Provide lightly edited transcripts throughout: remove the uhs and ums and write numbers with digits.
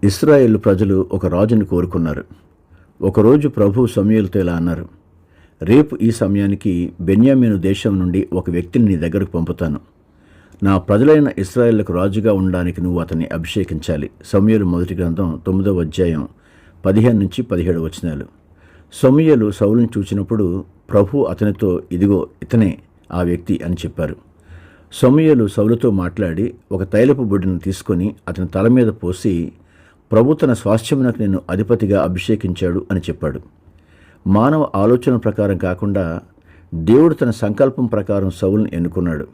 ఇశ్రాయేలు ప్రజలు ఒక రాజుని కోరుకున్నారు. ఒకరోజు ప్రభువు సమూయేలుతో ఇలా అన్నారు, రేపు ఈ సమయానికి బెన్యామీను దేశం నుండి ఒక వ్యక్తిని నీ దగ్గరకు పంపుతాను. నా ప్రజలైన ఇశ్రాయేలుకు రాజుగా ఉండడానికి నువ్వు అతన్ని అభిషేకించాలి. సమూయేలు మొదటి గ్రంథం 9వ అధ్యాయం 15-17 వచనాలు. సమూయేలు సౌలుని చూచినప్పుడు ప్రభువు అతనితో, ఇదిగో ఇతనే ఆ వ్యక్తి అని చెప్పారు. సమూయేలు సౌలుతో మాట్లాడి ఒక తైలపు బుడ్డిని తీసుకొని అతని తల మీద పోసి, ప్రభు తన స్వాస్థ్యమునకు నిన్ను అధిపతిగా అభిషేకించాడు అని చెప్పాడు. మానవ ఆలోచన ప్రకారం కాకుండా దేవుడు తన సంకల్పం ప్రకారం సౌలును ఎన్నుకున్నాడు.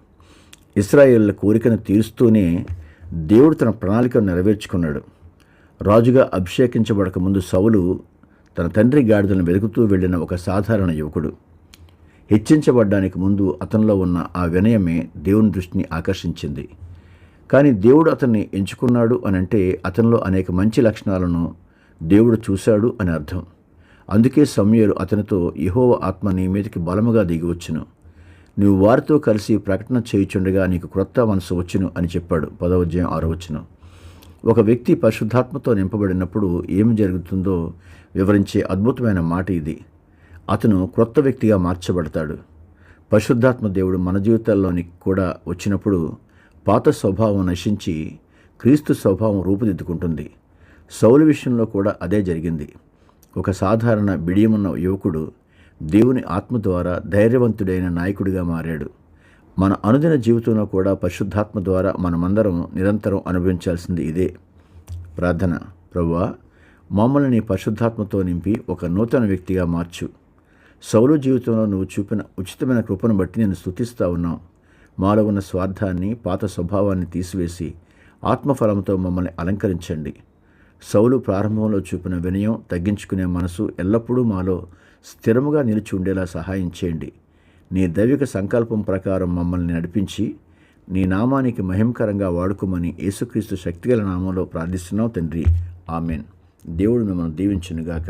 ఇశ్రాయేలుల కోరికను తీరుస్తూనే దేవుడు తన ప్రణాళికను నెరవేర్చుకున్నాడు. రాజుగా అభిషేకించబడక ముందు సౌలు తన తండ్రి గాడిదలను వెతుకుతూ వెళ్ళిన ఒక సాధారణ యువకుడు. హెచ్చించబడ్డానికి ముందు అతనిలో ఉన్న ఆ వినయమే దేవుని దృష్టిని ఆకర్షించింది. కానీ దేవుడు అతన్ని ఎంచుకున్నాడు అనంటే అతనిలో అనేక మంచి లక్షణాలను దేవుడు చూశాడు అని అర్థం. అందుకే సమూయేలు అతనితో, యెహోవా ఆత్మ నీ మీదకి బలముగా దిగివచ్చును, నీవు వారితో కలిసి ప్రకటన చేయుచుండగా నీకు క్రొత్త మనసు వచ్చును అని చెప్పాడు. 10వ అధ్యాయం 6వ వచనం. ఒక వ్యక్తి పరిశుద్ధాత్మతో నింపబడినప్పుడు ఏమి జరుగుతుందో వివరించే అద్భుతమైన మాట ఇది. అతను క్రొత్త వ్యక్తిగా మార్చబడతాడు. పరిశుద్ధాత్మ దేవుడు మన జీవితాల్లోనికి కూడా వచ్చినప్పుడు పాత స్వభావం నశించి క్రీస్తు స్వభావం రూపుదిద్దుకుంటుంది. సౌలు విషయంలో కూడా అదే జరిగింది. ఒక సాధారణ బిడియమున్న యువకుడు దేవుని ఆత్మ ద్వారా ధైర్యవంతుడైన నాయకుడిగా మారాడు. మన అనుదిన జీవితంలో కూడా పరిశుద్ధాత్మ ద్వారా మనమందరం నిరంతరం అనుభవించాల్సింది ఇదే. ప్రార్థన. ప్రభువా, మమ్మల్ని నీ పరిశుద్ధాత్మతో నింపి ఒక నూతన వ్యక్తిగా మార్చు. సౌలు జీవితంలో నువ్వు చూపిన ఉచితమైన కృపను బట్టి నేను స్తుతిస్తా ఉన్నావు. మాలో ఉన్న స్వార్థాన్ని, పాత స్వభావాన్ని తీసివేసి ఆత్మఫలంతో మమ్మల్ని అలంకరించండి. సౌలు ప్రారంభంలో చూపిన వినయం, తగ్గించుకునే మనసు ఎల్లప్పుడూ మాలో స్థిరముగా నిలిచి ఉండేలా సహాయం చేయండి. నీ దైవిక సంకల్పం ప్రకారం మమ్మల్ని నడిపించి నీ నామానికి మహిమకరంగా వాడుకోమని యేసుక్రీస్తు శక్తిగల నామంలో ప్రార్థిస్తున్నావు తండ్రి. ఆమెన్. దేవుడు మిమ్మల్ని దీవించునుగాక.